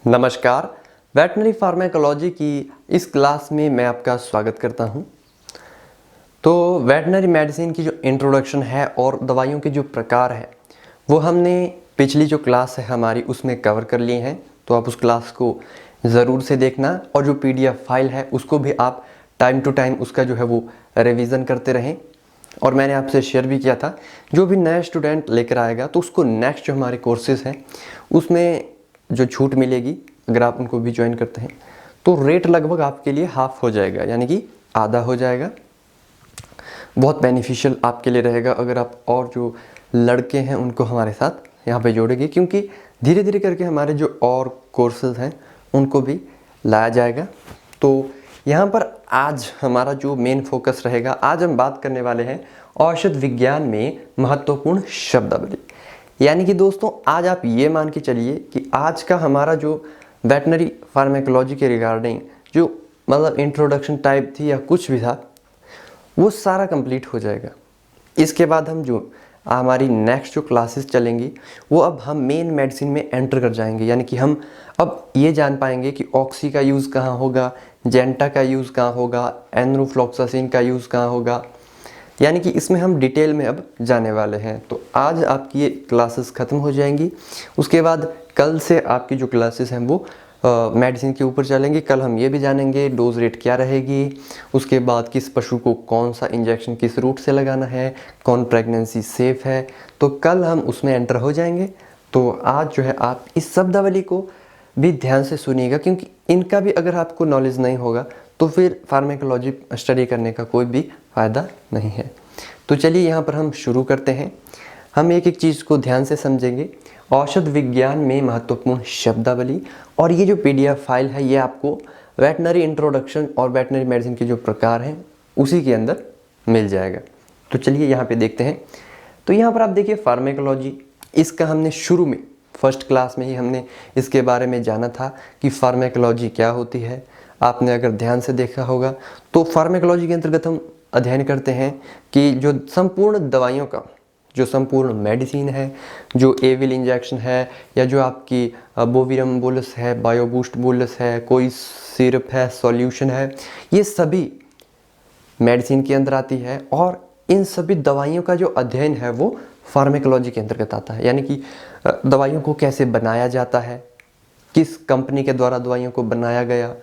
नमस्कार। Veterinary pharmacology की इस क्लास में मैं आपका स्वागत करता हूं। तो वेटनरी मेडिसिन की जो इंट्रोडक्शन है और दवाइयों के जो प्रकार है वो हमने पिछली जो क्लास है हमारी उसमें कवर कर लिए हैं। तो आप उस क्लास को ज़रूर से देखना और जो पीडीएफ फाइल है उसको भी आप टाइम टू टाइम उसका जो है वो रिवीजन करते रहें। और मैंने आपसे शेयर भी किया था जो भी नया स्टूडेंट लेकर आएगा तो उसको नेक्स्ट जो हमारे कोर्सेज़ हैं उसमें जो छूट मिलेगी अगर आप उनको भी ज्वाइन करते हैं तो रेट लगभग आपके लिए हाफ हो जाएगा, यानी कि आधा हो जाएगा। बहुत बेनिफिशियल आपके लिए रहेगा अगर आप और जो लड़के हैं उनको हमारे साथ यहाँ पे जोड़ेंगे, क्योंकि धीरे धीरे करके हमारे जो और कोर्सेज हैं उनको भी लाया जाएगा। तो यहाँ पर आज हमारा जो मेन फोकस रहेगा, आज हम बात करने वाले हैं औषध विज्ञान में महत्वपूर्ण शब्दावली। यानी कि दोस्तों आज आप ये मान के चलिए कि आज का हमारा जो वेटनरी फार्माकोलॉजी के रिगार्डिंग जो मतलब इंट्रोडक्शन टाइप थी या कुछ भी था वो सारा कंप्लीट हो जाएगा। इसके बाद हम जो हमारी नेक्स्ट जो क्लासेस चलेंगी वो अब हम मेन मेडिसिन में एंटर कर जाएंगे, यानी कि हम अब ये जान पाएंगे कि ऑक्सी का यूज़ कहाँ होगा, जेंटा का यूज़ कहाँ होगा, एनरोफ्लॉक्सासिन का यूज़ कहाँ होगा, यानी कि इसमें हम डिटेल में अब जाने वाले हैं। तो आज आपकी ये क्लासेस ख़त्म हो जाएंगी। उसके बाद कल से आपकी जो क्लासेस हैं वो मेडिसिन के ऊपर चलेंगे। कल हम ये भी जानेंगे डोज रेट क्या रहेगी, उसके बाद किस पशु को कौन सा इंजेक्शन किस रूट से लगाना है, कौन प्रेगनेंसी सेफ़ है, तो कल हम उसमें एंटर हो जाएंगे। तो आज जो है आप इस शब्दावली को भी ध्यान से सुनिएगा, क्योंकि इनका भी अगर आपको नॉलेज नहीं होगा तो फिर फार्माकोलॉजी स्टडी करने का कोई भी फ़ायदा नहीं है। तो चलिए यहाँ पर हम शुरू करते हैं। हम एक एक चीज़ को ध्यान से समझेंगे। औषध विज्ञान में महत्वपूर्ण शब्दावली, और ये जो पीडीएफ फाइल है ये आपको वेटनरी इंट्रोडक्शन और वेटनरी मेडिसिन के जो प्रकार हैं उसी के अंदर मिल जाएगा। तो चलिए यहाँ पे देखते हैं। तो यहाँ पर आप देखिए फार्माकोलॉजी, इसका हमने शुरू में फर्स्ट क्लास में ही हमने इसके बारे में जाना था कि फार्माकोलॉजी क्या होती है। आपने अगर ध्यान से देखा होगा तो फार्माकोलॉजी के अंतर्गत हम अध्ययन करते हैं कि जो संपूर्ण दवाइयों का जो संपूर्ण मेडिसिन है, जो एविल इंजेक्शन है या जो आपकी बोविरम बोलस है, बायोबूस्ट बोलस है, कोई सिरप है, सॉल्यूशन है, ये सभी मेडिसिन के अंदर आती है। और इन सभी दवाइयों का जो अध्ययन है वो फार्माकोलॉजी के अंतर्गत आता है, यानी कि दवाइयों को कैसे बनाया जाता है, किस कंपनी के द्वारा दवाइयों को बनाया गया,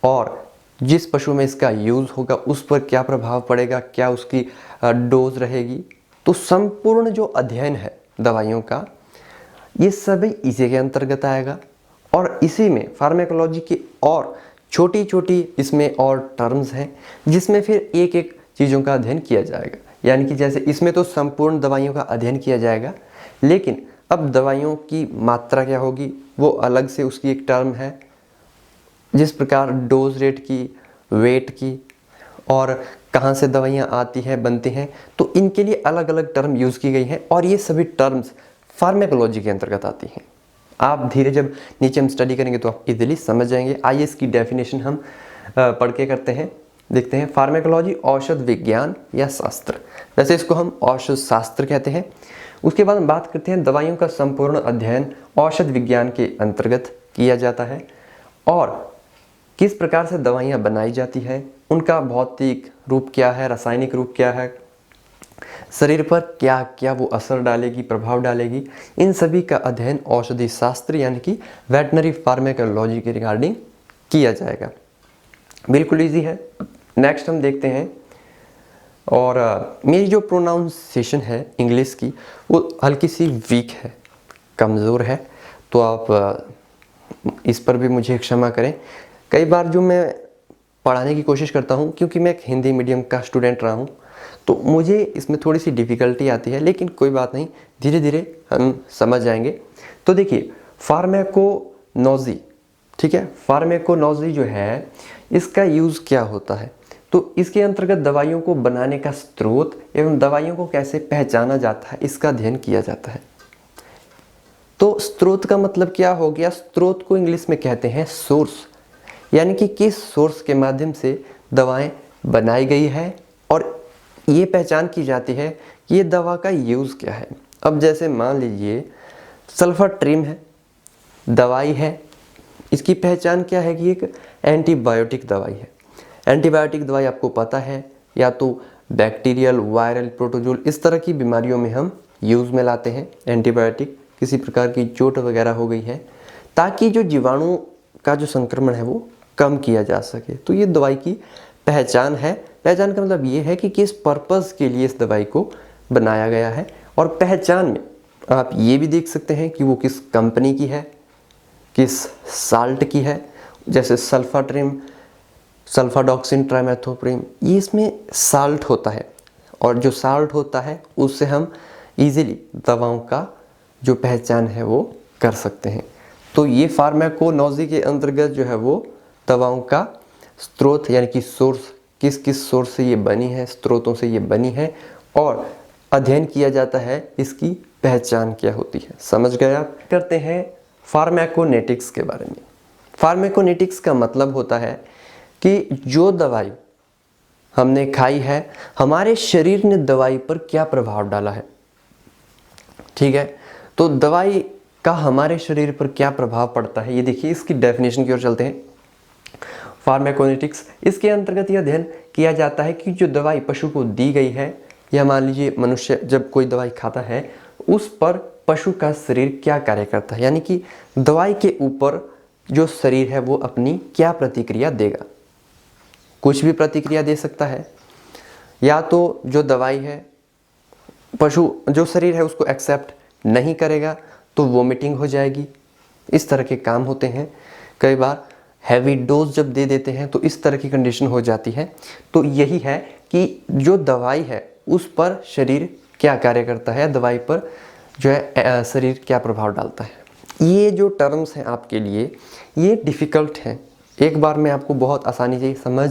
और जिस पशु में इसका यूज़ होगा उस पर क्या प्रभाव पड़ेगा, क्या उसकी डोज रहेगी। तो संपूर्ण जो अध्ययन है दवाइयों का ये सभी इसी के अंतर्गत आएगा। और इसी में फार्माकोलॉजी की और छोटी छोटी इसमें और टर्म्स हैं जिसमें फिर एक एक चीज़ों का अध्ययन किया जाएगा। यानी कि जैसे इसमें तो संपूर्ण दवाइयों का अध्ययन किया जाएगा, लेकिन अब दवाइयों की मात्रा क्या होगी वो अलग से उसकी एक टर्म है। जिस प्रकार डोज रेट की, वेट की, और कहाँ से दवाइयाँ आती हैं बनती हैं, तो इनके लिए अलग अलग टर्म यूज़ की गई हैं और ये सभी टर्म्स फार्माकोलॉजी के अंतर्गत आती हैं। आप धीरे जब नीचे हम स्टडी करेंगे तो आप इजीली समझ जाएंगे। आइए इसकी डेफिनेशन हम पढ़ के करते हैं, देखते हैं। फार्माकोलॉजी औषध विज्ञान या शास्त्र, वैसे इसको हम औषध शास्त्र कहते हैं। उसके बाद हम बात करते हैं दवाइयों का संपूर्ण अध्ययन औषध विज्ञान के अंतर्गत किया जाता है, और किस प्रकार से दवाइयाँ बनाई जाती हैं, उनका भौतिक रूप क्या है, रासायनिक रूप क्या है, शरीर पर क्या क्या वो असर डालेगी, प्रभाव डालेगी, इन सभी का अध्ययन औषधि शास्त्र यानी कि वेटनरी फार्माकोलॉजी के रिगार्डिंग किया जाएगा। बिल्कुल इजी है। नेक्स्ट हम देखते हैं। और मेरी जो प्रोनाउंसिएशन है इंग्लिश की वो हल्की सी वीक है, कमज़ोर है, तो आप इस पर भी मुझे क्षमा करें। कई बार जो मैं पढ़ाने की कोशिश करता हूँ, क्योंकि मैं एक हिंदी मीडियम का स्टूडेंट रहा हूँ, तो मुझे इसमें थोड़ी सी डिफ़िकल्टी आती है, लेकिन कोई बात नहीं, धीरे धीरे हम समझ जाएंगे। तो देखिए फार्माकोनॉजी, ठीक है, फार्माकोनॉजी जो है इसका यूज़ क्या होता है, तो इसके अंतर्गत दवाइयों को बनाने का स्रोत एवं दवाइयों को कैसे पहचाना जाता है इसका अध्ययन किया जाता है। तो स्रोत का मतलब क्या हो गया, स्रोत को इंग्लिश में कहते हैं सोर्स, यानी कि किस सोर्स के माध्यम से दवाएं बनाई गई है और ये पहचान की जाती है कि ये दवा का यूज़ क्या है। अब जैसे मान लीजिए सल्फर ट्रिम है, दवाई है, इसकी पहचान क्या है कि एक एंटीबायोटिक दवाई है। एंटीबायोटिक दवाई आपको पता है या तो बैक्टीरियल, वायरल, प्रोटोजोल इस तरह की बीमारियों में हम यूज़ में लाते हैं एंटीबायोटिक। किसी प्रकार की चोट वगैरह हो गई है ताकि जो जीवाणु का जो संक्रमण है वो कम किया जा सके। तो ये दवाई की पहचान है। पहचान का मतलब ये है कि किस पर्पस के लिए इस दवाई को बनाया गया है। और पहचान में आप ये भी देख सकते हैं कि वो किस कंपनी की है, किस साल्ट की है। जैसे सल्फाट्रिम, सल्फाडॉक्सिन ट्राइमेथोप्रिम, ये इसमें साल्ट होता है और जो साल्ट होता है उससे हम इजीली दवाओं का जो पहचान है वो कर सकते हैं। तो ये फार्माकोलॉजी के अंतर्गत जो है वो दवाओं का स्रोत यानी कि सोर्स, किस किस सोर्स से ये बनी है, स्रोतों से ये बनी है और अध्ययन किया जाता है इसकी पहचान क्या होती है। समझ गए आप? करते हैं फार्माकोनेटिक्स के बारे में। फार्माकोनेटिक्स का मतलब होता है कि जो दवाई हमने खाई है हमारे शरीर ने दवाई पर क्या प्रभाव डाला है। ठीक है, तो दवाई का हमारे शरीर पर क्या प्रभाव पड़ता है ये देखिए। इसकी डेफिनेशन की ओर चलते हैं। फार्माकोनेटिक्स, इसके अंतर्गत यह अध्ययन किया जाता है कि जो दवाई पशु को दी गई है या मान लीजिए मनुष्य जब कोई दवाई खाता है उस पर पशु का शरीर क्या कार्य करता है, यानी कि दवाई के ऊपर जो शरीर है वो अपनी क्या प्रतिक्रिया देगा। कुछ भी प्रतिक्रिया दे सकता है, या तो जो दवाई है पशु जो शरीर है उसको एक्सेप्ट नहीं करेगा तो वोमिटिंग हो जाएगी। इस तरह के काम होते हैं। कई बार हैवी डोज जब दे देते हैं तो इस तरह की कंडीशन हो जाती है। तो यही है कि जो दवाई है उस पर शरीर क्या कार्य करता है, दवाई पर जो है शरीर क्या प्रभाव डालता है। ये जो टर्म्स हैं आपके लिए ये डिफ़िकल्ट हैं, एक बार में आपको बहुत आसानी से समझ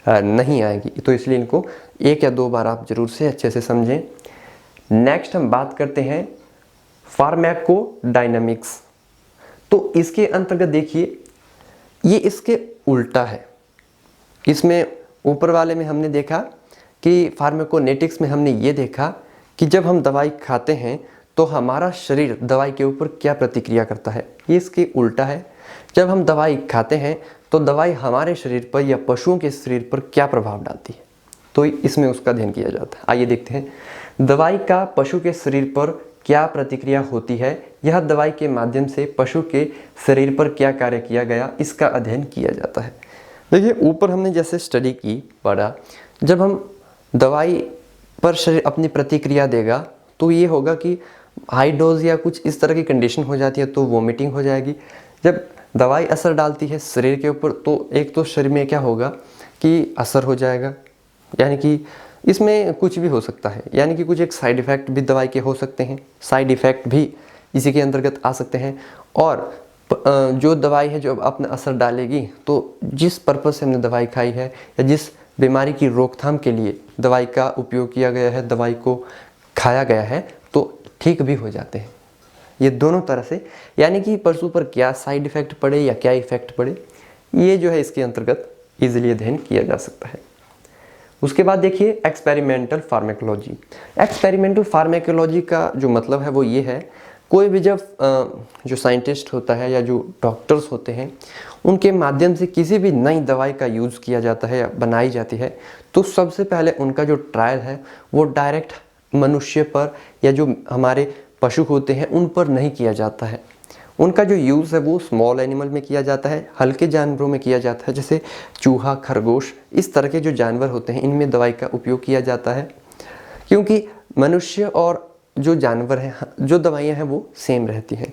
नहीं आएगी, तो इसलिए इनको एक या दो बार आप ज़रूर से अच्छे से समझें। नेक्स्ट हम बात करते हैं फार्माकोडायनामिक्स। तो इसके अंतर्गत देखिए ये इसके उल्टा है। इसमें ऊपर वाले में हमने देखा कि फार्माकोनेटिक्स में हमने ये देखा कि जब हम दवाई खाते हैं तो हमारा शरीर दवाई के ऊपर क्या प्रतिक्रिया करता है। ये इसके उल्टा है। जब हम दवाई खाते हैं तो दवाई हमारे शरीर पर या पशुओं के शरीर पर क्या प्रभाव डालती है, तो इसमें उसका अध्ययन किया जाता है। आइए देखते हैं दवाई का पशु के शरीर पर क्या प्रतिक्रिया होती है, यह दवाई के माध्यम से पशु के शरीर पर क्या कार्य किया गया, इसका अध्ययन किया जाता है। देखिए ऊपर हमने जैसे स्टडी की पढ़ा, जब हम दवाई पर शरीर अपनी प्रतिक्रिया देगा तो ये होगा कि हाई डोज या कुछ इस तरह की कंडीशन हो जाती है तो वोमिटिंग हो जाएगी। जब दवाई असर डालती है शरीर के ऊपर तो एक तो शरीर में क्या होगा कि असर हो जाएगा, यानी कि इसमें कुछ भी हो सकता है, यानी कि कुछ एक साइड इफ़ेक्ट भी दवाई के हो सकते हैं, साइड इफ़ेक्ट भी इसी के अंतर्गत आ सकते हैं। और जो दवाई है जो अपना असर डालेगी तो जिस पर्पज़ से हमने दवाई खाई है या जिस बीमारी की रोकथाम के लिए दवाई का उपयोग किया गया है, दवाई को खाया गया है, तो ठीक भी हो जाते हैं। ये दोनों तरह से, यानी कि पशु पर क्या साइड इफ़ेक्ट पड़े या क्या इफ़ेक्ट पड़े, ये जो है इसके अंतर्गत ईजिली अध्ययन किया जा सकता है। उसके बाद देखिए एक्सपेरिमेंटल फार्माकोलॉजी। एक्सपेरिमेंटल फार्माकोलॉजी का जो मतलब है वो ये है, कोई भी जब जो साइंटिस्ट होता है या जो डॉक्टर्स होते हैं उनके माध्यम से किसी भी नई दवाई का यूज़ किया जाता है या बनाई जाती है तो सबसे पहले उनका जो ट्रायल है वो डायरेक्ट मनुष्य पर या जो हमारे पशु होते हैं उन पर नहीं किया जाता है। उनका जो यूज़ है वो स्मॉल एनिमल में किया जाता है, हल्के जानवरों में किया जाता है, जैसे चूहा, खरगोश, इस तरह के जो जानवर होते हैं इनमें दवाई का उपयोग किया जाता है। क्योंकि मनुष्य और जो जानवर हैं, जो दवाइयाँ हैं वो सेम रहती हैं,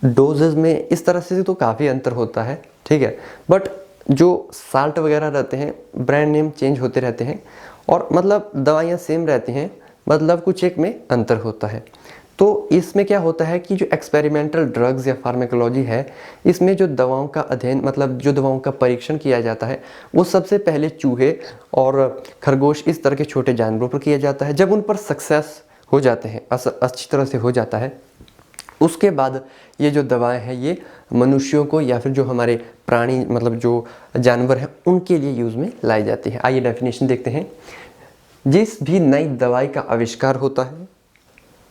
डोजेज में इस तरह से तो काफ़ी अंतर होता है, ठीक है, बट जो साल्ट वगैरह रहते हैं ब्रांड नेम चेंज होते रहते हैं और मतलब दवाइयाँ सेम रहती हैं, मतलब कुछ एक में अंतर होता है। तो इसमें क्या होता है कि जो एक्सपेरिमेंटल ड्रग्स या फार्माकोलॉजी है इसमें जो दवाओं का अध्ययन, मतलब जो दवाओं का परीक्षण किया जाता है वो सबसे पहले चूहे और खरगोश इस तरह के छोटे जानवरों पर किया जाता है। जब उन पर सक्सेस हो जाते हैं, अच्छी तरह से हो जाता है, उसके बाद ये जो दवाएं हैं ये मनुष्यों को या फिर जो हमारे प्राणी मतलब जो जानवर हैं उनके लिए यूज़ में लाई जाती है। आइए डेफिनेशन देखते हैं। जिस भी नई दवाई का आविष्कार होता है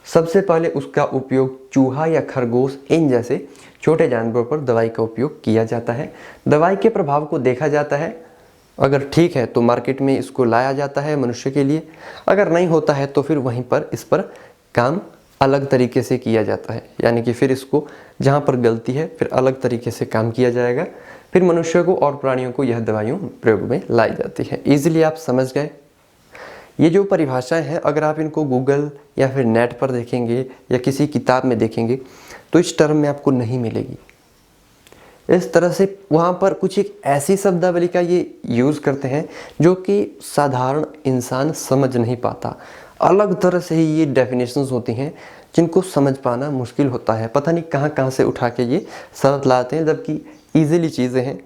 सबसे पहले उसका उपयोग चूहा या खरगोश इन जैसे छोटे जानवरों पर दवाई का उपयोग किया जाता है। दवाई के प्रभाव को देखा जाता है, अगर ठीक है तो मार्केट में इसको लाया जाता है मनुष्य के लिए, अगर नहीं होता है तो फिर वहीं पर इस पर काम अलग तरीके से किया जाता है, यानी कि फिर इसको जहाँ पर गलती है फिर अलग तरीके से काम किया जाएगा, फिर मनुष्य को और प्राणियों को यह दवाइयों प्रयोग में लाई जाती है। ईजिली आप समझ गए। ये जो परिभाषाएं हैं अगर आप इनको गूगल या फिर नेट पर देखेंगे या किसी किताब में देखेंगे तो इस टर्म में आपको नहीं मिलेगी। इस तरह से वहाँ पर कुछ एक ऐसी शब्दावली का ये यूज़ करते हैं जो कि साधारण इंसान समझ नहीं पाता। अलग तरह से ही ये डेफिनेशंस होती हैं जिनको समझ पाना मुश्किल होता है। पता नहीं कहाँ कहाँ से उठा के ये शब्द लाते हैं, जबकि ईजिली चीज़ें हैं,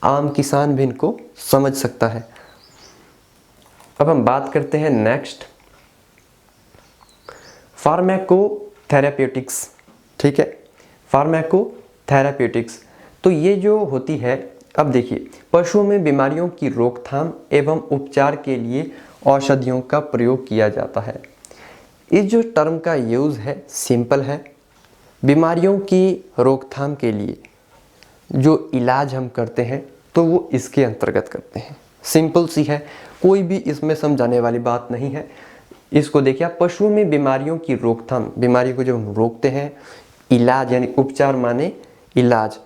आम किसान भी इनको समझ सकता है। अब हम बात करते हैं नेक्स्ट, फार्माकोथेरेप्यूटिक्स। ठीक है, फार्माकोथेरेप्यूटिक्स तो ये जो होती है, अब देखिए, पशुओं में बीमारियों की रोकथाम एवं उपचार के लिए औषधियों का प्रयोग किया जाता है। इस जो टर्म का यूज़ है सिंपल है। बीमारियों की रोकथाम के लिए जो इलाज हम करते हैं तो वो इसके अंतर्गत करते हैं। सिंपल सी है, कोई भी इसमें समझाने वाली बात नहीं है। इसको देखिए आप, पशुओं में बीमारियों की रोकथाम, बीमारी को जब हम रोकते हैं, इलाज यानी उपचार माने इलाज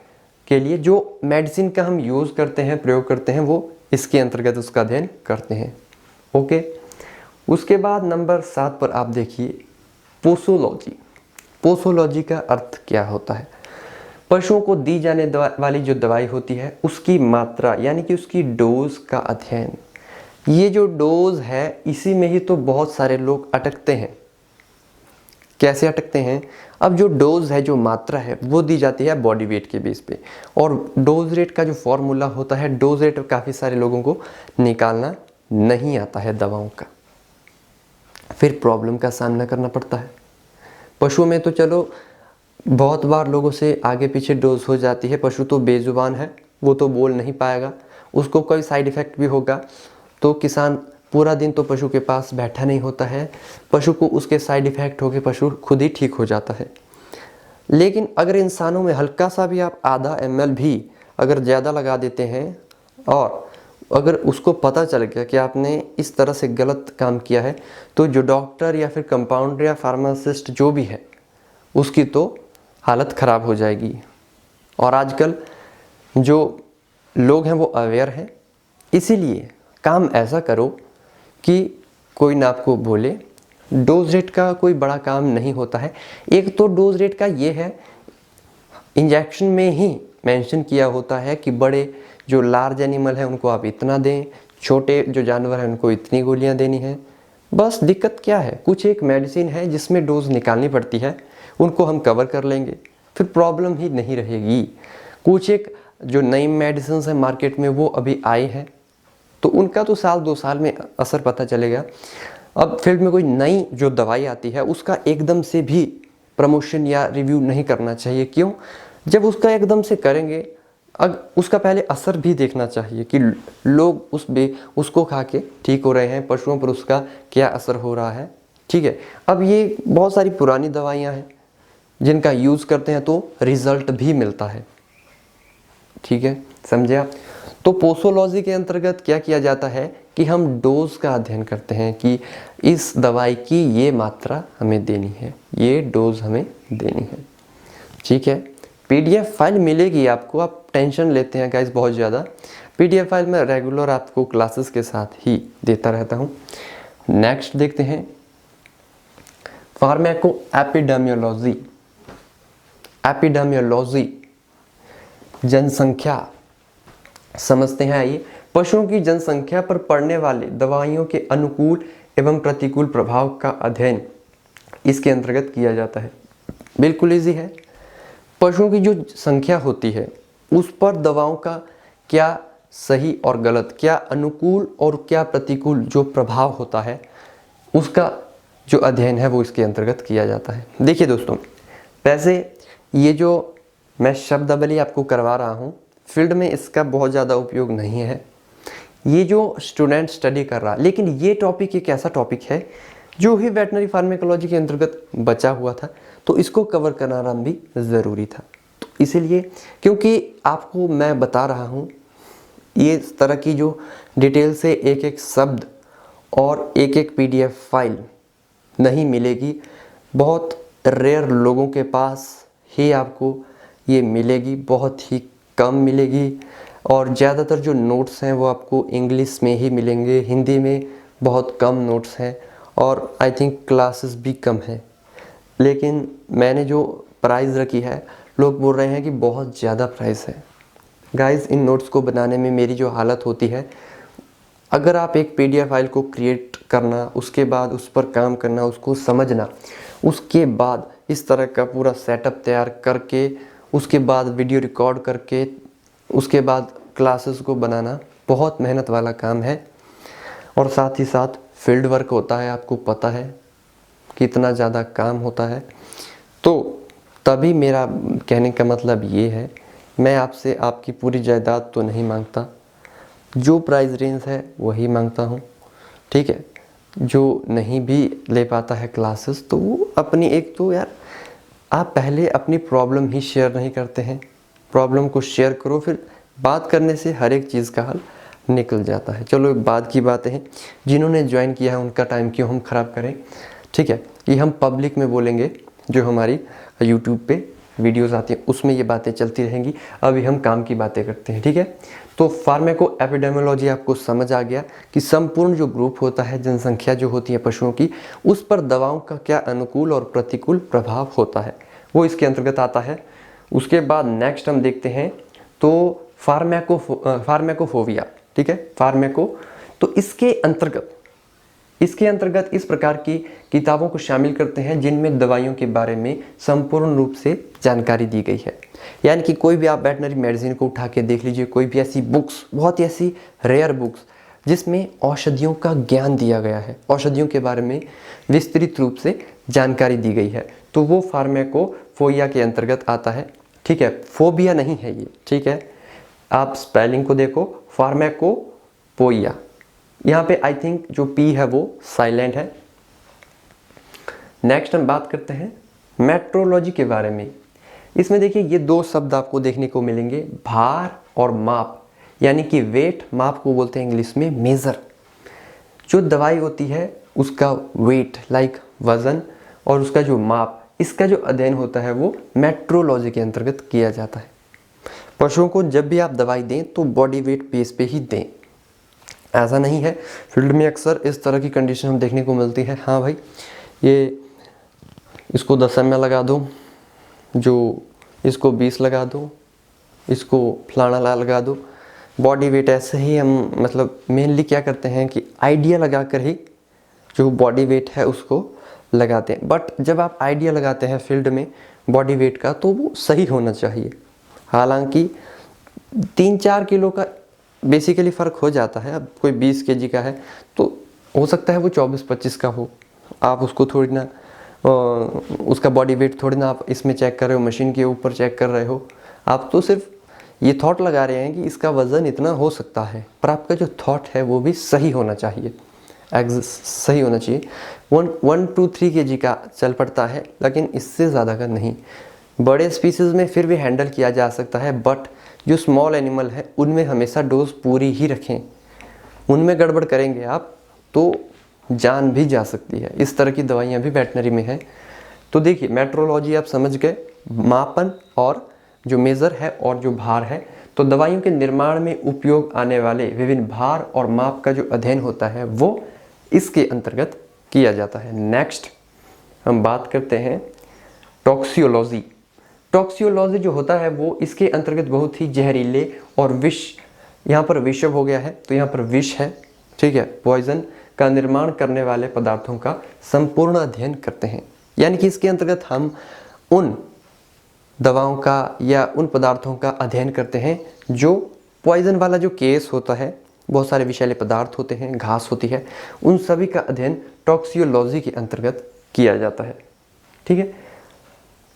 के लिए जो मेडिसिन का हम यूज़ करते हैं, प्रयोग करते हैं, वो इसके अंतर्गत उसका अध्ययन करते हैं। ओके, उसके बाद नंबर 7 पर आप देखिए पोसोलॉजी। पोसोलॉजी का अर्थ क्या होता है? पशुओं को दी जाने वाली जो दवाई होती है उसकी मात्रा यानी कि उसकी डोज का अध्ययन। ये जो डोज है इसी में ही तो बहुत सारे लोग अटकते हैं। कैसे अटकते हैं? अब जो डोज है, जो मात्रा है, वो दी जाती है बॉडी वेट के बेस पे, और डोज रेट का जो फॉर्मूला होता है, डोज रेट काफ़ी सारे लोगों को निकालना नहीं आता है दवाओं का, फिर प्रॉब्लम का सामना करना पड़ता है। पशुओं में तो चलो बहुत बार लोगों से आगे पीछे डोज हो जाती है। पशु तो बेजुबान है, वो तो बोल नहीं पाएगा, उसको कोई साइड इफ़ेक्ट भी होगा तो किसान पूरा दिन तो पशु के पास बैठा नहीं होता है, पशु को उसके साइड इफ़ेक्ट होकर पशु खुद ही ठीक हो जाता है। लेकिन अगर इंसानों में हल्का सा भी आप आधा ml भी अगर ज़्यादा लगा देते हैं और अगर उसको पता चल गया कि आपने इस तरह से गलत काम किया है, तो जो डॉक्टर या फिर कंपाउंडर या फार्मासिस्ट जो भी है उसकी तो हालत ख़राब हो जाएगी। और आजकल जो लोग हैं वो अवेयर हैं, इसीलिए काम ऐसा करो कि कोई ना आपको बोले। डोज रेट का कोई बड़ा काम नहीं होता है। एक तो डोज रेट का ये है, इंजेक्शन में ही मेंशन किया होता है कि बड़े जो लार्ज एनिमल है उनको आप इतना दें, छोटे जो जानवर हैं उनको इतनी गोलियां देनी है। बस दिक्कत क्या है, कुछ एक मेडिसिन है जिसमें डोज निकालनी पड़ती है, उनको हम कवर कर लेंगे, फिर प्रॉब्लम ही नहीं रहेगी। कुछ एक जो नई मेडिसिन है मार्केट में वो अभी आई है तो उनका तो साल 2 साल में असर पता चलेगा। अब फील्ड में कोई नई जो दवाई आती है उसका एकदम से भी प्रमोशन या रिव्यू नहीं करना चाहिए। क्यों? जब उसका एकदम से करेंगे उसका पहले असर भी देखना चाहिए कि लोग उसको खा के ठीक हो रहे हैं, पशुओं पर उसका क्या असर हो रहा है। ठीक है, अब ये बहुत सारी पुरानी दवाइयाँ हैं जिनका यूज़ करते हैं तो रिजल्ट भी मिलता है। ठीक है, समझे आप? तो पोसोलॉजी के अंतर्गत क्या किया जाता है कि हम डोज का अध्ययन करते हैं कि इस दवाई की ये मात्रा हमें देनी है, ये डोज हमें देनी है। ठीक है, पीडीएफ फाइल मिलेगी आपको, आप टेंशन लेते हैं गाइस बहुत ज़्यादा। पीडीएफ फाइल में रेगुलर आपको क्लासेस के साथ ही देता रहता हूँ। नेक्स्ट देखते हैं फार्माको एपिडेमियोलॉजी। एपिडेमियोलॉजी जनसंख्या समझते हैं। आइए, पशुओं की जनसंख्या पर पड़ने वाले दवाइयों के अनुकूल एवं प्रतिकूल प्रभाव का अध्ययन इसके अंतर्गत किया जाता है। बिल्कुल इजी है। पशुओं की जो संख्या होती है उस पर दवाओं का क्या सही और गलत, क्या अनुकूल और क्या प्रतिकूल जो प्रभाव होता है उसका जो अध्ययन है वो इसके अंतर्गत किया जाता है। देखिए दोस्तों, वैसे ये जो मैं शब्दावली आपको करवा रहा हूँ फील्ड में इसका बहुत ज़्यादा उपयोग नहीं है, ये जो स्टूडेंट स्टडी कर रहा, लेकिन ये टॉपिक एक ऐसा टॉपिक है जो ही वेटनरी फार्मेकोलॉजी के अंतर्गत बचा हुआ था तो इसको कवर कराना भी ज़रूरी था। इसीलिए क्योंकि आपको मैं बता रहा हूँ, ये इस तरह की जो डिटेल से एक एक शब्द और एक एक पीडीएफ फाइल नहीं मिलेगी। बहुत रेयर लोगों के पास ही आपको ये मिलेगी, बहुत ही कम मिलेगी। और ज़्यादातर जो नोट्स हैं वो आपको इंग्लिश में ही मिलेंगे, हिंदी में बहुत कम नोट्स हैं और आई थिंक क्लासेस भी कम हैं। लेकिन मैंने जो प्राइस रखी है, लोग बोल रहे हैं कि बहुत ज़्यादा प्राइस है। गाइस, इन नोट्स को बनाने में मेरी जो हालत होती है, अगर आप एक पीडीएफ फाइल को क्रिएट करना, उसके बाद उस पर काम करना, उसको समझना, उसके बाद इस तरह का पूरा सेटअप तैयार करके, उसके बाद वीडियो रिकॉर्ड करके, उसके बाद क्लासेस को बनाना बहुत मेहनत वाला काम है। और साथ ही साथ फील्ड वर्क होता है, आपको पता है कितना ज़्यादा काम होता है। तो तभी मेरा कहने का मतलब ये है, मैं आपसे आपकी पूरी जायदाद तो नहीं मांगता, जो प्राइस रेंज है वही मांगता हूँ, ठीक है। जो नहीं भी ले पाता है क्लासेस, तो वो अपनी एक तो यार, आप पहले अपनी प्रॉब्लम ही शेयर नहीं करते हैं। प्रॉब्लम को शेयर करो, फिर बात करने से हर एक चीज़ का हल निकल जाता है। चलो बाद की बातें हैं, जिन्होंने ज्वाइन किया है उनका टाइम क्यों हम ख़राब करें, ठीक है। ये हम पब्लिक में बोलेंगे, जो हमारी यूट्यूब पे वीडियोस आती हैं उसमें ये बातें चलती रहेंगी। अभी हम काम की बातें करते हैं, ठीक है। तो फार्मेको एपिडेमियोलॉजी आपको समझ आ गया कि संपूर्ण जो ग्रुप होता है, जनसंख्या जो होती है पशुओं की, उस पर दवाओं का क्या अनुकूल और प्रतिकूल प्रभाव होता है, वो इसके अंतर्गत आता है। उसके बाद नेक्स्ट हम देखते हैं तो फार्मेकोफोबिया, ठीक है, फार्मेको। तो इसके अंतर्गत इस प्रकार की किताबों को शामिल करते हैं जिनमें दवाइयों के बारे में संपूर्ण रूप से जानकारी दी गई है। यानी कि कोई भी आप वेटनरी मेडिसिन को उठा के देख लीजिए, कोई भी ऐसी बुक्स, बहुत ही ऐसी रेयर बुक्स जिसमें औषधियों का ज्ञान दिया गया है, औषधियों के बारे में विस्तृत रूप से जानकारी दी गई है, तो वो फार्मेकोफोबिया के अंतर्गत आता है, ठीक है। फोबिया नहीं है ये, ठीक है। आप स्पेलिंग को देखो, फार्मेकोपोइया, यहाँ पे आई थिंक जो पी है वो साइलेंट है। नेक्स्ट हम बात करते हैं मेट्रोलॉजी के बारे में। इसमें देखिए ये दो शब्द आपको देखने को मिलेंगे, भार और माप, यानी कि वेट, माप को बोलते हैं इंग्लिश में मेज़र। जो दवाई होती है उसका वेट लाइक वज़न और उसका जो माप, इसका जो अध्ययन होता है वो मेट्रोलॉजी के अंतर्गत किया जाता है। पशुओं को जब भी आप दवाई दें तो बॉडी वेट बेस पे ही दें। ऐसा नहीं है, फील्ड में अक्सर इस तरह की कंडीशन हम देखने को मिलती है, हाँ भाई ये इसको 10 ml लगा दो, जो इसको 20 लगा दो, इसको फलाना लगा दो। बॉडी वेट ऐसे ही हम मतलब मेनली क्या करते हैं कि आइडिया लगा कर ही जो बॉडी वेट है उसको लगाते हैं। बट जब आप आइडिया लगाते हैं फील्ड में बॉडी वेट का, तो वो सही होना चाहिए। हालांकि 3-4 किलो का बेसिकली फ़र्क हो जाता है। अब कोई 20 kg का है तो हो सकता है वो 24-25 का हो, आप उसको थोड़ी ना उसका बॉडी वेट थोड़ी ना आप इसमें चेक कर रहे हो, मशीन के ऊपर चेक कर रहे हो। आप तो सिर्फ ये थॉट लगा रहे हैं कि इसका वज़न इतना हो सकता है, पर आपका जो थॉट है वो भी सही होना चाहिए, सही होना चाहिए। 1 to 3 kg का चल पड़ता है, लेकिन इससे ज़्यादा का नहीं। बड़े स्पीसीज़ में फिर भी हैंडल किया जा सकता है, बट जो स्मॉल एनिमल है उनमें हमेशा डोज पूरी ही रखें। उनमें गड़बड़ करेंगे आप तो जान भी जा सकती है। इस तरह की दवाइयाँ भी वेटनरी में हैं। तो देखिए मेट्रोलॉजी आप समझ गए, मापन और जो मेज़र है और जो भार है। तो दवाइयों के निर्माण में उपयोग आने वाले विभिन्न भार और माप का जो अध्ययन होता है वो इसके अंतर्गत किया जाता है। नेक्स्ट हम बात करते हैं टॉक्सियोलॉजी। टॉक्सियोलॉजी जो होता है वो इसके अंतर्गत बहुत ही जहरीले और विष, यहाँ पर विषव हो गया है तो यहाँ पर विष है, ठीक है, पॉइजन का निर्माण करने वाले पदार्थों का संपूर्ण अध्ययन करते हैं। यानी कि इसके अंतर्गत हम उन दवाओं का या उन पदार्थों का अध्ययन करते हैं जो पॉइजन वाला जो केस होता है, बहुत सारे विषैले पदार्थ होते हैं, घास होती है, उन सभी का अध्ययन टॉक्सियोलॉजी के अंतर्गत किया जाता है, ठीक है।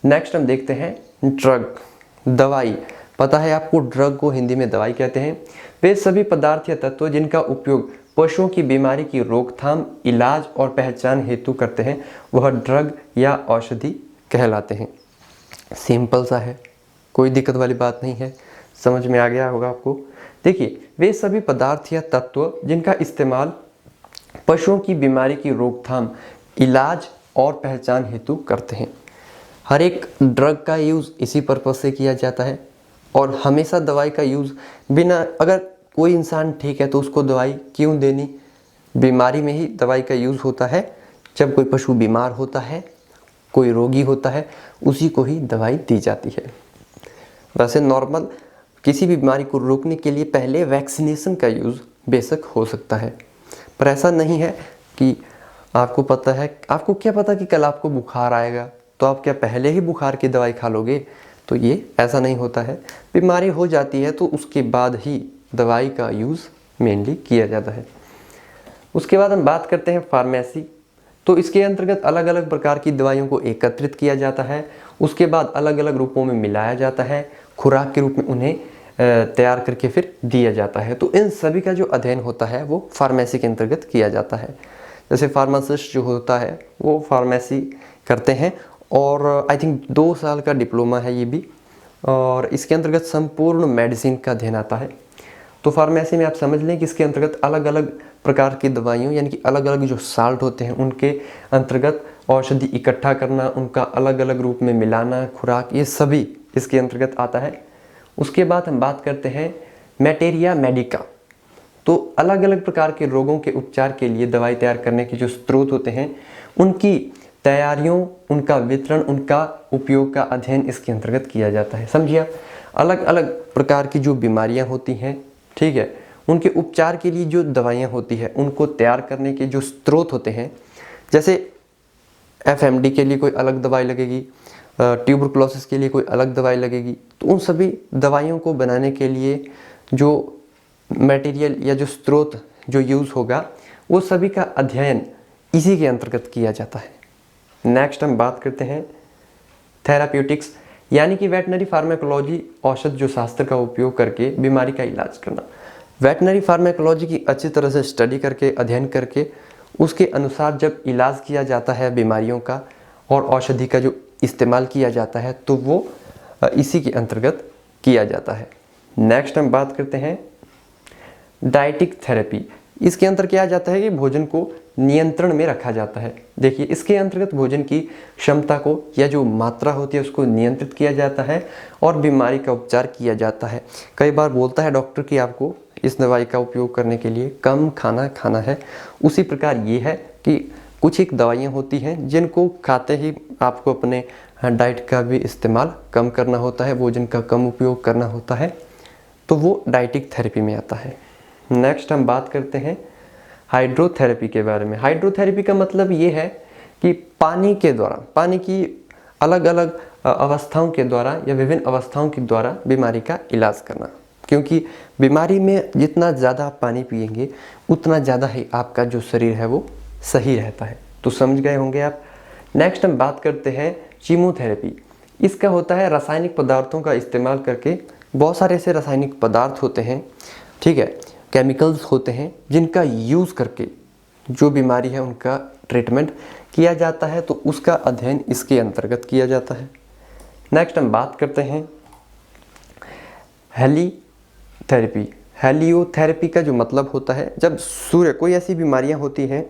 नेक्स्ट हम देखते हैं ड्रग, दवाई। पता है आपको ड्रग को हिंदी में दवाई कहते हैं। वे सभी पदार्थ या तत्व जिनका उपयोग पशुओं की बीमारी की रोकथाम, इलाज और पहचान हेतु करते हैं वह ड्रग या औषधि कहलाते हैं। सिंपल सा है, कोई दिक्कत वाली बात नहीं है, समझ में आ गया होगा आपको। देखिए, वे सभी पदार्थ या तत्व जिनका इस्तेमाल पशुओं की बीमारी की रोकथाम, इलाज और पहचान हेतु करते हैं। हर एक ड्रग का यूज़ इसी पर्पज से किया जाता है और हमेशा दवाई का यूज़ बिना, अगर कोई इंसान ठीक है तो उसको दवाई क्यों देनी, बीमारी में ही दवाई का यूज़ होता है। जब कोई पशु बीमार होता है, कोई रोगी होता है, उसी को ही दवाई दी जाती है। वैसे नॉर्मल किसी भी बीमारी को रोकने के लिए पहले वैक्सीनेशन का यूज़ बेशक हो सकता है, पर ऐसा नहीं है कि आपको पता है, आपको क्या पता कि कल आपको बुखार आएगा तो आप क्या पहले ही बुखार की दवाई खा लोगे, तो ये ऐसा नहीं होता है। बीमारी हो जाती है तो उसके बाद ही दवाई का यूज़ मेनली किया जाता है। उसके बाद हम बात करते हैं फार्मेसी। तो इसके अंतर्गत अलग अलग प्रकार की दवाइयों को एकत्रित किया जाता है, उसके बाद अलग अलग रूपों में मिलाया जाता है, खुराक के रूप में उन्हें तैयार करके फिर दिया जाता है। तो इन सभी का जो अध्ययन होता है वो फार्मेसी के अंतर्गत किया जाता है। जैसे फार्मासिस्ट जो होता है वो फार्मेसी करते हैं और आई थिंक 2 साल का डिप्लोमा है ये भी, और इसके अंतर्गत संपूर्ण मेडिसिन का अध्ययन आता है। तो फार्मेसी में आप समझ लें कि इसके अंतर्गत अलग अलग प्रकार की दवाइयों, यानी कि अलग अलग जो साल्ट होते हैं उनके अंतर्गत औषधि इकट्ठा करना, उनका अलग अलग रूप में मिलाना, खुराक, ये सभी इसके अंतर्गत आता है। उसके बाद हम बात करते हैं मैटेरिया मेडिका। तो अलग अलग प्रकार के रोगों के उपचार के लिए दवाई तैयार करने के जो स्रोत होते हैं उनकी तैयारियों, उनका वितरण, उनका उपयोग का अध्ययन इसके अंतर्गत किया जाता है। समझिए आप, अलग अलग प्रकार की जो बीमारियां होती हैं, ठीक है, उनके उपचार के लिए जो दवाइयां होती है उनको तैयार करने के जो स्रोत होते हैं, जैसे एफएमडी के लिए कोई अलग दवाई लगेगी, ट्यूबरकुलोसिस के लिए कोई अलग दवाई लगेगी, तो उन सभी दवाइयों को बनाने के लिए जो मटेरियल या जो स्रोत जो यूज़ होगा वो सभी का अध्ययन इसी के अंतर्गत किया जाता है। नेक्स्ट हम बात करते हैं थेराप्यूटिक्स, यानी कि वेटनरी फार्माकोलॉजी, औषध जो शास्त्र का उपयोग करके बीमारी का इलाज करना। वेटनरी फार्माकोलॉजी की अच्छी तरह से स्टडी करके, अध्ययन करके, उसके अनुसार जब इलाज किया जाता है बीमारियों का और औषधि का जो इस्तेमाल किया जाता है तो वो इसी के अंतर्गत किया जाता है। नेक्स्ट हम बात करते हैं डाइटिक थेरेपी। इसके अंतर क्या जाता है कि भोजन को नियंत्रण में रखा जाता है। देखिए, इसके अंतर्गत भोजन की क्षमता को या जो मात्रा होती है उसको नियंत्रित किया जाता है और बीमारी का उपचार किया जाता है। कई बार बोलता है डॉक्टर कि आपको इस दवाई का उपयोग करने के लिए कम खाना है। उसी प्रकार ये है कि कुछ एक दवाइयाँ होती हैं जिनको खाते ही आपको अपने डाइट का भी इस्तेमाल कम करना होता है, भोजन का कम उपयोग करना होता है, तो वो डाइटिक थेरेपी में आता है। नेक्स्ट हम बात करते हैं हाइड्रोथेरेपी के बारे में। हाइड्रोथेरेपी का मतलब ये है कि पानी के द्वारा, पानी की अलग अलग अवस्थाओं के द्वारा या विभिन्न अवस्थाओं के द्वारा बीमारी का इलाज करना, क्योंकि बीमारी में जितना ज़्यादा आप पानी पिएंगे उतना ज़्यादा ही आपका जो शरीर है वो सही रहता है। तो समझ गए होंगे आप। नेक्स्ट हम बात करते हैं कीमोथेरेपी। इसका होता है रासायनिक पदार्थों का इस्तेमाल करके, बहुत सारे ऐसे रासायनिक पदार्थ होते हैं, ठीक है, केमिकल्स होते हैं जिनका यूज़ करके जो बीमारी है उनका ट्रीटमेंट किया जाता है, तो उसका अध्ययन इसके अंतर्गत किया जाता है। नेक्स्ट हम बात करते हैं हेलिथेरेपी। हेलियोथेरेपी का जो मतलब होता है, जब सूर्य, कोई ऐसी बीमारियां होती हैं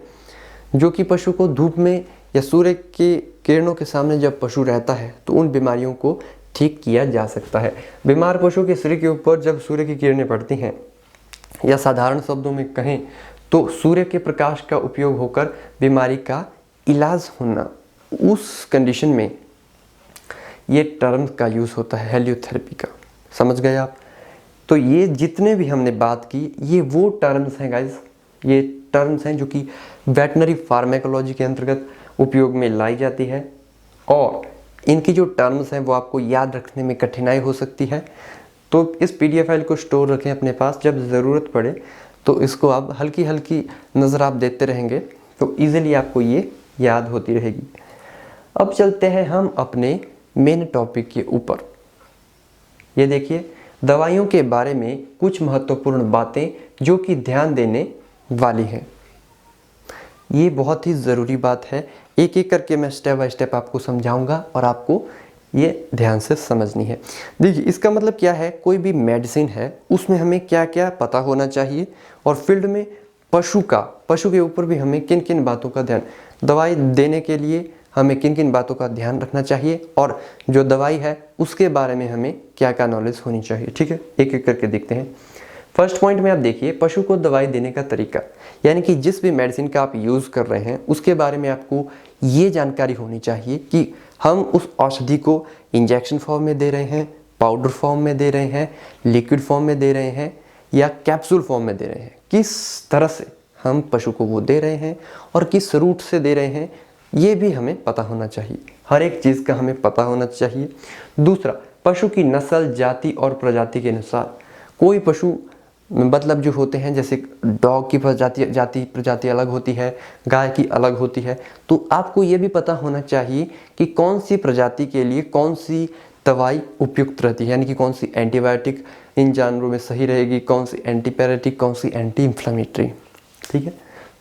जो कि पशु को धूप में या सूर्य के किरणों के सामने जब पशु रहता है तो उन बीमारियों को ठीक किया जा सकता है। बीमार पशु के शरीर के ऊपर जब सूर्य की किरणें पड़ती हैं, या साधारण शब्दों में कहें तो सूर्य के प्रकाश का उपयोग होकर बीमारी का इलाज होना, उस कंडीशन में ये टर्म का यूज़ होता है हेलियोथेरेपी का। समझ गए आप। तो ये जितने भी हमने बात की ये वो टर्म्स हैं गाइस, ये टर्म्स हैं जो कि वेटनरी फार्माकोलॉजी के अंतर्गत उपयोग में लाई जाती है, और इनकी जो टर्म्स हैं वो आपको याद रखने में कठिनाई हो सकती है। तो इस PDF फाइल को स्टोर रखें अपने पास, जब ज़रूरत पड़े तो इसको आप हल्की हल्की नज़र आप देते रहेंगे तो ईज़िली आपको ये याद होती रहेगी। अब चलते हैं हम अपने मेन टॉपिक के ऊपर। ये देखिए, दवाइयों के बारे में कुछ महत्वपूर्ण बातें जो कि ध्यान देने वाली हैं। ये बहुत ही ज़रूरी बात है, एक एक करके मैं स्टेप बाय स्टेप आपको समझाऊंगा और आपको ये ध्यान से समझनी है। देखिए इसका मतलब क्या है, कोई भी मेडिसिन है उसमें हमें क्या क्या पता होना चाहिए, और फील्ड में पशु के ऊपर भी हमें किन किन बातों का ध्यान, दवाई देने के लिए हमें किन किन बातों का ध्यान रखना चाहिए, और जो दवाई है उसके बारे में हमें क्या क्या नॉलेज होनी चाहिए। ठीक है, एक एक करके देखते हैं। फर्स्ट पॉइंट में आप देखिए, पशु को दवाई देने का तरीका, यानी कि जिस भी मेडिसिन का आप यूज़ कर रहे हैं उसके बारे में आपको ये जानकारी होनी चाहिए कि हम उस औषधि को इंजेक्शन फॉर्म में दे रहे हैं, पाउडर फॉर्म में दे रहे हैं, लिक्विड फॉर्म में दे रहे हैं, या कैप्सूल फॉर्म में दे रहे हैं, किस तरह से हम पशु को वो दे रहे हैं और किस रूट से दे रहे हैं, ये भी हमें पता होना चाहिए। हर एक चीज़ का हमें पता होना चाहिए। दूसरा, पशु की नस्ल, जाति और प्रजाति के अनुसार कोई पशु मतलब जो होते हैं, जैसे डॉग की प्रजाति अलग होती है, गाय की अलग होती है, तो आपको ये भी पता होना चाहिए कि कौन सी प्रजाति के लिए कौन सी दवाई उपयुक्त रहती है, यानी कि कौन सी एंटीबायोटिक इन जानवरों में सही रहेगी, कौन सी एंटीपैरेटिक, कौन सी एंटी इन्फ्लेमेटरी। ठीक है,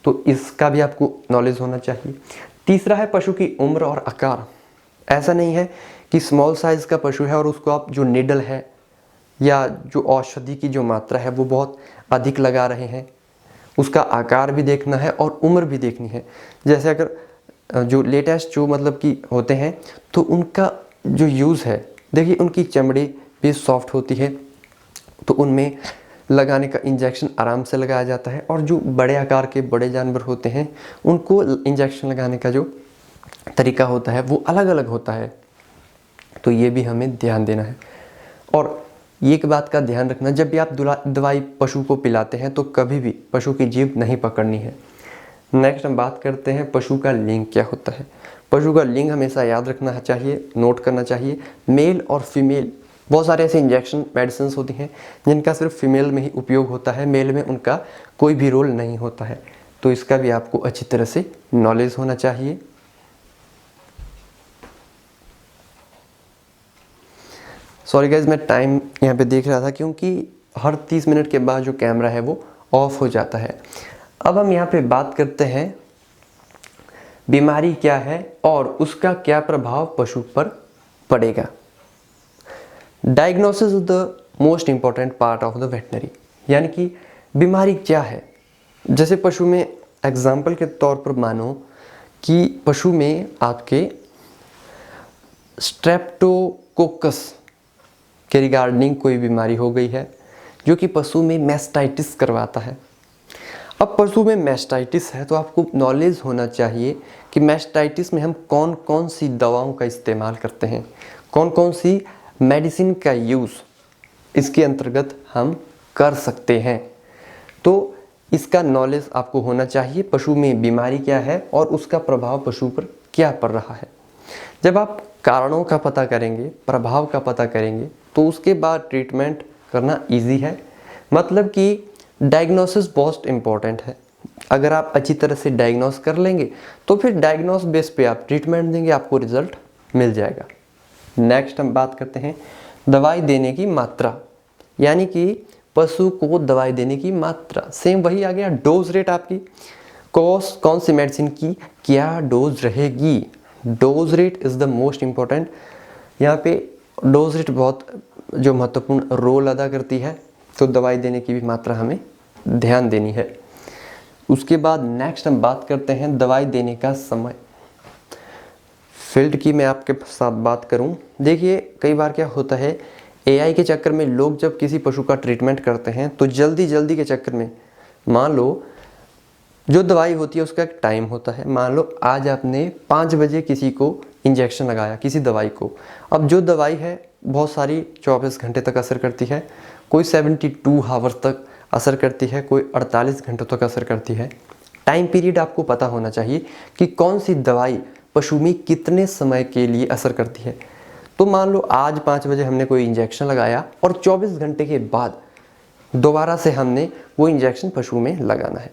तो इसका भी आपको नॉलेज होना चाहिए। तीसरा है पशु की उम्र और आकार। ऐसा नहीं है कि स्मॉल साइज़ का पशु है और उसको आप जो निडल है या जो औषधि की जो मात्रा है वो बहुत अधिक लगा रहे हैं, उसका आकार भी देखना है और उम्र भी देखनी है। जैसे अगर जो लेटेस्ट जो मतलब कि होते हैं तो उनका जो यूज़ है, देखिए उनकी चमड़ी भी सॉफ्ट होती है, तो उनमें लगाने का इंजेक्शन आराम से लगाया जाता है, और जो बड़े आकार के बड़े जानवर होते हैं उनको इंजेक्शन लगाने का जो तरीका होता है वो अलग अलग होता है, तो ये भी हमें ध्यान देना है। और एक बात का ध्यान रखना, जब भी आप दवाई पशु को पिलाते हैं तो कभी भी पशु की जीभ नहीं पकड़नी है। नेक्स्ट हम बात करते हैं पशु का लिंग क्या होता है। पशु का लिंग हमेशा याद रखना चाहिए, नोट करना चाहिए। मेल और फीमेल, बहुत सारे ऐसे इंजेक्शन मेडिसिन होती हैं जिनका सिर्फ फीमेल में ही उपयोग होता है, मेल में उनका कोई भी रोल नहीं होता है, तो इसका भी आपको अच्छी तरह से नॉलेज होना चाहिए। सॉरी गाइज, मैं टाइम यहाँ पे देख रहा था क्योंकि हर 30 मिनट के बाद जो कैमरा है वो ऑफ हो जाता है। अब हम यहाँ पे बात करते हैं बीमारी क्या है और उसका क्या प्रभाव पशु पर पड़ेगा। Diagnosis is the most important part of the veterinary, यानी कि बीमारी क्या है। जैसे पशु में एग्जाम्पल के तौर पर मानो कि पशु में आपके स्ट्रेप्टोकोकस के रिगार्डिंग कोई बीमारी हो गई है जो कि पशु में मैस्टाइटिस करवाता है। अब पशु में मैस्टाइटिस है तो आपको नॉलेज होना चाहिए कि मैस्टाइटिस में हम कौन कौन सी दवाओं का इस्तेमाल करते हैं, कौन कौन सी मेडिसिन का यूज़ इसके अंतर्गत हम कर सकते हैं। तो इसका नॉलेज आपको होना चाहिए, पशु में बीमारी क्या है और उसका प्रभाव पशु पर क्या पड़ रहा है। जब आप कारणों का पता करेंगे, प्रभाव का पता करेंगे, तो उसके बाद ट्रीटमेंट करना इजी है। मतलब कि डायग्नोसिस बहुत इम्पॉर्टेंट है। अगर आप अच्छी तरह से डायग्नोस कर लेंगे तो फिर डायग्नोस बेस पे आप ट्रीटमेंट देंगे, आपको रिजल्ट मिल जाएगा। नेक्स्ट हम बात करते हैं दवाई देने की मात्रा, यानी कि पशु को दवाई देने की मात्रा। सेम वही आ गया, डोज रेट आपकी कौन सी मेडिसिन की क्या डोज रहेगी। Dose rate is the most important. यहाँ पे डोज रेट बहुत जो महत्वपूर्ण रोल अदा करती है, तो दवाई देने की भी मात्रा हमें ध्यान देनी है। उसके बाद नेक्स्ट हम बात करते हैं दवाई देने का समय। फील्ड की मैं आपके साथ बात करूं, देखिए कई बार क्या होता है, एआई के चक्कर में लोग जब किसी पशु का ट्रीटमेंट करते हैं तो जल्दी के चक्कर में, मान लो जो दवाई होती है उसका एक टाइम होता है। मान लो आज आपने 5 बजे किसी को इंजेक्शन लगाया किसी दवाई को, अब जो दवाई है बहुत सारी 24 घंटे तक असर करती है, कोई 72 आवर्स तक असर करती है, कोई 48 घंटों तक असर करती है। टाइम पीरियड आपको पता होना चाहिए कि कौन सी दवाई पशु में कितने समय के लिए असर करती है। तो मान लो आज 5 बजे हमने कोई इंजेक्शन लगाया और 24 घंटे के बाद दोबारा से हमने वो इंजेक्शन पशु में लगाना है।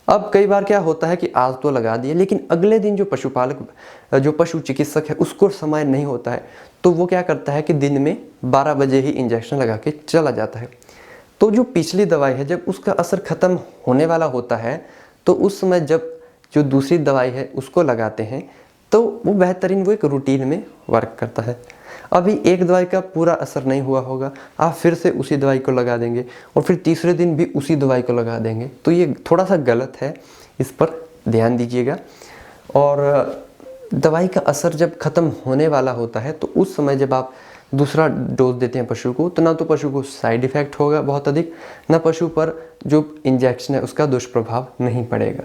अब कई बार क्या होता है कि आज तो लगा दिए, लेकिन अगले दिन जो पशु चिकित्सक है उसको समय नहीं होता है, तो वो क्या करता है कि दिन में 12 बजे ही इंजेक्शन लगा के चला जाता है। तो जो पिछली दवाई है जब उसका असर ख़त्म होने वाला होता है तो उस समय जब जो दूसरी दवाई है उसको लगाते हैं तो वो बेहतरीन, वो एक रूटीन में वर्क करता है। अभी एक दवाई का पूरा असर नहीं हुआ होगा, आप फिर से उसी दवाई को लगा देंगे और फिर तीसरे दिन भी उसी दवाई को लगा देंगे, तो ये थोड़ा सा गलत है, इस पर ध्यान दीजिएगा। और दवाई का असर जब ख़त्म होने वाला होता है तो उस समय जब आप दूसरा डोज देते हैं पशु को, तो ना तो पशु को साइड इफ़ेक्ट होगा बहुत अधिक, ना पशु पर जो इंजेक्शन है उसका दुष्प्रभाव नहीं पड़ेगा।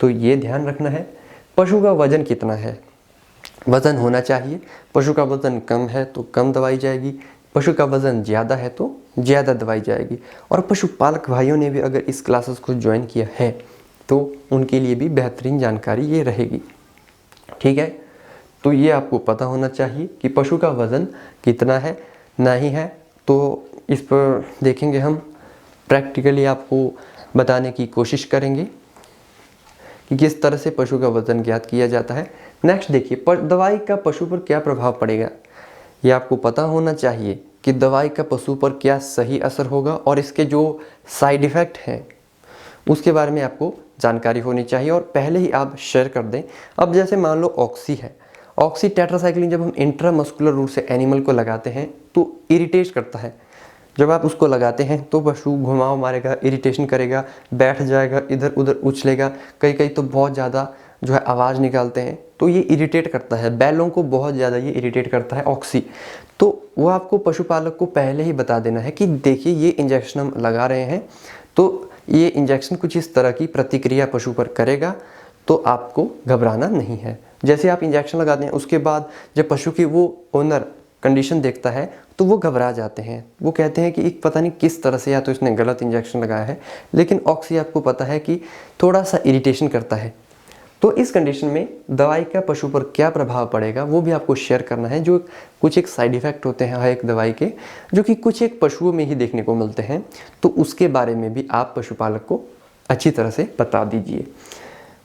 तो ये ध्यान रखना है। पशु का वज़न कितना है, वज़न होना चाहिए। पशु का वज़न कम है तो कम दवाई जाएगी, पशु का वज़न ज़्यादा है तो ज़्यादा दवाई जाएगी। और पशुपालक भाइयों ने भी अगर इस क्लासेस को ज्वाइन किया है तो उनके लिए भी बेहतरीन जानकारी ये रहेगी। ठीक है, तो ये आपको पता होना चाहिए कि पशु का वज़न कितना है, नहीं है। तो इस पर देखेंगे हम, प्रैक्टिकली आपको बताने की कोशिश करेंगे कि किस तरह से पशु का वज़न ज्ञात किया जाता है। नेक्स्ट देखिए, दवाई का पशु पर क्या प्रभाव पड़ेगा, ये आपको पता होना चाहिए कि दवाई का पशु पर क्या सही असर होगा और इसके जो साइड इफ़ेक्ट हैं उसके बारे में आपको जानकारी होनी चाहिए और पहले ही आप शेयर कर दें। अब जैसे मान लो ऑक्सी है, ऑक्सी टेट्रासाइक्लिन जब हम इंट्रामस्कुलर रूट से एनिमल को लगाते हैं तो इरिटेट करता है। जब आप उसको लगाते हैं तो पशु घुमाव मारेगा, इरिटेशन करेगा, बैठ जाएगा, इधर उधर उछलेगा, कई कई तो बहुत ज़्यादा जो है आवाज़ निकालते हैं, तो ये इरिटेट करता है, बैलों को बहुत ज़्यादा ये इरिटेट करता है ऑक्सी। तो वो आपको पशुपालक को पहले ही बता देना है कि देखिए ये इंजेक्शन हम लगा रहे हैं, तो ये इंजेक्शन कुछ इस तरह की प्रतिक्रिया पशु पर करेगा, तो आपको घबराना नहीं है। जैसे आप इंजेक्शन लगाते हैं उसके बाद जब पशु की वो ओनर कंडीशन देखता है तो वो घबरा जाते हैं, वो कहते हैं कि एक पता नहीं किस तरह से या तो इसने गलत इंजेक्शन लगाया है। लेकिन ऑक्सी आपको पता है कि थोड़ा सा इरिटेशन करता है, तो इस कंडीशन में दवाई का पशु पर क्या प्रभाव पड़ेगा वो भी आपको शेयर करना है। जो कुछ एक साइड इफ़ेक्ट होते हैं हर एक दवाई के, जो कि कुछ एक पशुओं में ही देखने को मिलते हैं, तो उसके बारे में भी आप पशुपालक को अच्छी तरह से बता दीजिए।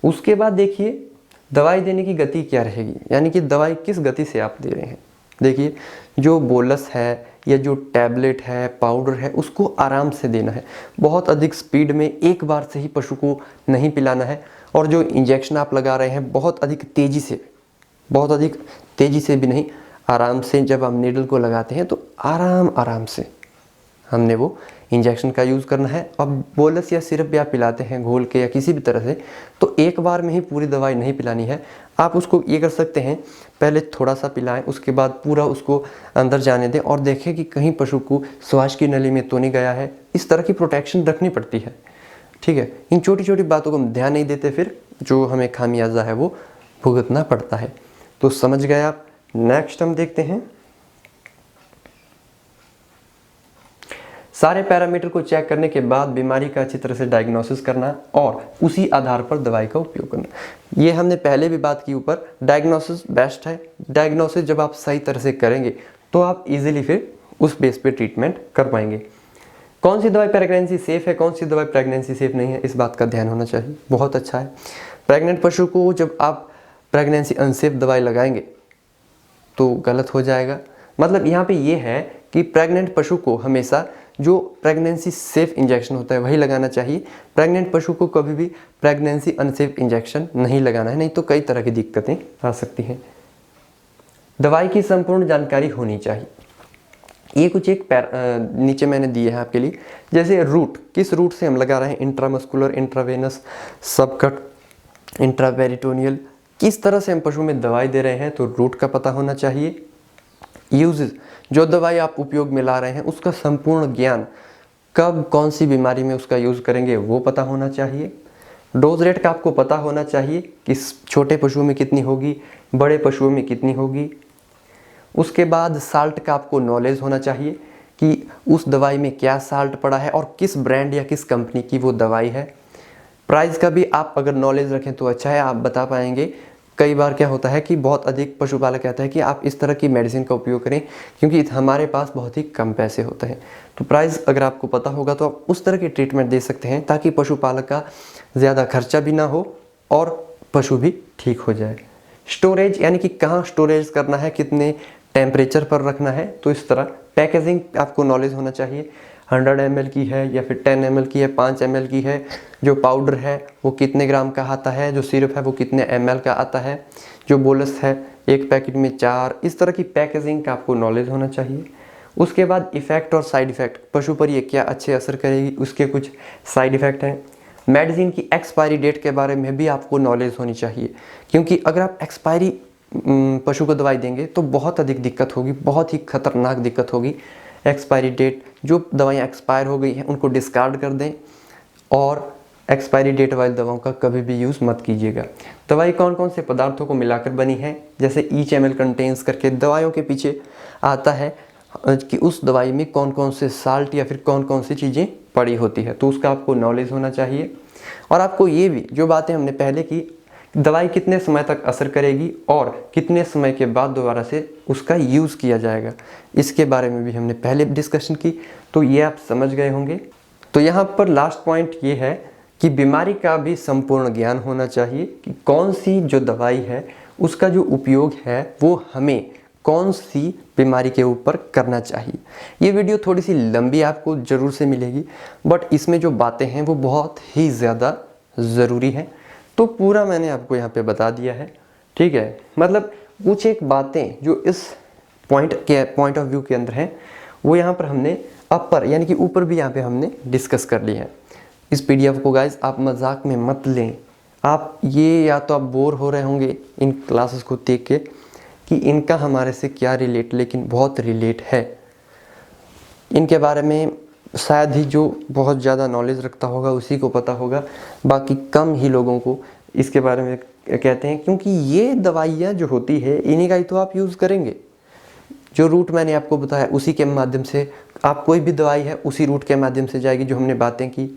उसके बाद देखिए दवाई देने की गति क्या रहेगी, यानी कि दवाई किस गति से आप दे रहे हैं। देखिए जो बोलस है या जो टैबलेट है, पाउडर है, उसको आराम से देना है, बहुत अधिक स्पीड में एक बार से ही पशु को नहीं पिलाना है। और जो इंजेक्शन आप लगा रहे हैं बहुत अधिक तेज़ी से भी नहीं, आराम से जब हम नीडल को लगाते हैं तो आराम से हमने वो इंजेक्शन का यूज़ करना है। अब बोलस या सिरप भी आप पिलाते हैं घोल के या किसी भी तरह से, तो एक बार में ही पूरी दवाई नहीं पिलानी है। आप उसको ये कर सकते हैं, पहले थोड़ा सा पिलाएं, उसके बाद पूरा उसको अंदर जाने दें और देखें कि कहीं पशु को श्वास की नली में तो नहीं गया है। इस तरह की प्रोटेक्शन रखनी पड़ती है। ठीक है, इन छोटी छोटी बातों को हम ध्यान नहीं देते, फिर जो हमें खामियाजा है वो भुगतना पड़ता है। तो समझ गए आप। नेक्स्ट हम देखते हैं, सारे पैरामीटर को चेक करने के बाद बीमारी का अच्छी तरह से डायग्नोसिस करना और उसी आधार पर दवाई का उपयोग करना। ये हमने पहले भी बात की ऊपर, डायग्नोसिस बेस्ट है। डायग्नोसिस जब आप सही तरह से करेंगे तो आप इजीली फिर उस बेस पे ट्रीटमेंट कर पाएंगे। कौन सी दवाई प्रेगनेंसी सेफ है, कौन सी दवाई प्रेगनेंसी सेफ नहीं है, इस बात का ध्यान होना चाहिए। बहुत अच्छा है, प्रेग्नेंट पशु को जब आप प्रेगनेंसी अनसेफ दवाई लगाएंगे तो गलत हो जाएगा। मतलब यहाँ पे ये है कि प्रेग्नेंट पशु को हमेशा जो प्रेगनेंसी सेफ इंजेक्शन होता है वही लगाना चाहिए। प्रेग्नेंट पशु को कभी भी प्रेगनेंसी अनसेफ इंजेक्शन नहीं लगाना है, नहीं तो कई तरह की दिक्कतें आ सकती हैं। दवाई की संपूर्ण जानकारी होनी चाहिए। ये कुछ एक नीचे मैंने दिए हैं आपके लिए, जैसे रूट, किस रूट से हम लगा रहे हैं, इंट्रामस्कुलर, इंट्रावेनस, सबकट, इंट्रापेरिटोनियल, किस तरह से हम पशु में दवाई दे रहे हैं, तो रूट का पता होना चाहिए। यूजेस, जो दवाई आप उपयोग में ला रहे हैं उसका संपूर्ण ज्ञान, कब कौन सी बीमारी में उसका यूज़ करेंगे वो पता होना चाहिए। डोज रेट का आपको पता होना चाहिए कि छोटे पशुओं में कितनी होगी, बड़े पशुओं में कितनी होगी। उसके बाद साल्ट का आपको नॉलेज होना चाहिए कि उस दवाई में क्या साल्ट पड़ा है और किस ब्रांड या किस कंपनी की वो दवाई है। प्राइस का भी आप अगर नॉलेज रखें तो अच्छा है, आप बता पाएंगे। कई बार क्या होता है कि बहुत अधिक पशुपालक कहता है कि आप इस तरह की मेडिसिन का उपयोग करें क्योंकि हमारे पास बहुत ही कम पैसे होते हैं। तो प्राइस अगर आपको पता होगा तो आप उस तरह की ट्रीटमेंट दे सकते हैं ताकि पशुपालक का ज़्यादा खर्चा भी ना हो और पशु भी ठीक हो जाए। स्टोरेज, यानी कि कहाँ स्टोरेज करना है, कितने टेम्परेचर पर रखना है, तो इस तरह पैकेजिंग आपको नॉलेज होना चाहिए। 100 ml की है या फिर 10 ml की है, 5 ml की है, जो पाउडर है वो कितने ग्राम का आता है, जो सिरप है वो कितने ml का आता है, जो बोलस है एक पैकेट में 4, इस तरह की पैकेजिंग का आपको नॉलेज होना चाहिए। उसके बाद इफ़ेक्ट और साइड इफ़ेक्ट, पशु पर ये क्या अच्छे असर करेगी, उसके कुछ साइड इफ़ेक्ट हैं। मेडिसिन की एक्सपायरी डेट के बारे में भी आपको नॉलेज होनी चाहिए, क्योंकि अगर आप एक्सपायरी पशु को दवाई देंगे तो बहुत अधिक दिक्कत होगी, बहुत ही खतरनाक दिक्कत होगी। एक्सपायरी डेट, जो दवाइयाँ एक्सपायर हो गई हैं उनको डिस्कार्ड कर दें, और एक्सपायरी डेट वाली दवाओं का कभी भी यूज़ मत कीजिएगा। दवाई कौन कौन से पदार्थों को मिलाकर बनी है, जैसे ईच ml कंटेन्स करके दवाइयों के पीछे आता है कि उस दवाई में कौन कौन से साल्ट या फिर कौन कौन सी चीज़ें पड़ी होती है, तो उसका आपको नॉलेज होना चाहिए। और आपको ये भी, जो बातें हमने पहले की, दवाई कितने समय तक असर करेगी और कितने समय के बाद दोबारा से उसका यूज़ किया जाएगा, इसके बारे में भी हमने पहले डिस्कशन की, तो ये आप समझ गए होंगे। तो यहाँ पर लास्ट पॉइंट ये है कि बीमारी का भी संपूर्ण ज्ञान होना चाहिए कि कौन सी जो दवाई है उसका जो उपयोग है वो हमें कौन सी बीमारी के ऊपर करना चाहिए। ये वीडियो थोड़ी सी लंबी आपको ज़रूर से मिलेगी, बट इसमें जो बातें हैं वो बहुत ही ज़्यादा ज़रूरी हैं, तो पूरा मैंने आपको यहाँ पे बता दिया है, ठीक है। मतलब कुछ एक बातें जो इस पॉइंट ऑफ व्यू के अंदर हैं वो यहाँ पर हमने अपर यानी कि ऊपर भी यहाँ पे हमने डिस्कस कर ली है। इस पीडीएफ को गाइज आप मजाक में मत लें। आप ये, या तो आप बोर हो रहे होंगे इन क्लासेस को देख के कि इनका हमारे से क्या रिलेट, लेकिन बहुत रिलेट है। इनके बारे में शायद ही जो बहुत ज़्यादा नॉलेज रखता होगा उसी को पता होगा, बाकी कम ही लोगों को इसके बारे में कहते हैं, क्योंकि ये दवाइयाँ जो होती है इन्हीं का ही तो आप यूज़ करेंगे। जो रूट मैंने आपको बताया उसी के माध्यम से आप, कोई भी दवाई है उसी रूट के माध्यम से जाएगी जो हमने बातें की।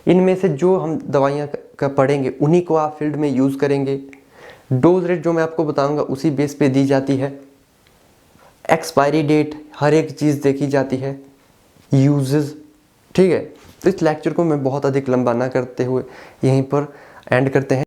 इनमें से जो हम दवाइयाँ का पढ़ेंगे उन्हीं को आप फील्ड में यूज़ करेंगे। डोज रेट जो मैं आपको बताऊंगा उसी बेस पे दी जाती है। एक्सपायरी डेट, हर एक चीज़ देखी जाती है, यूजेस, ठीक है। तो इस लेक्चर को मैं बहुत अधिक लंबा ना करते हुए यहीं पर एंड करते हैं।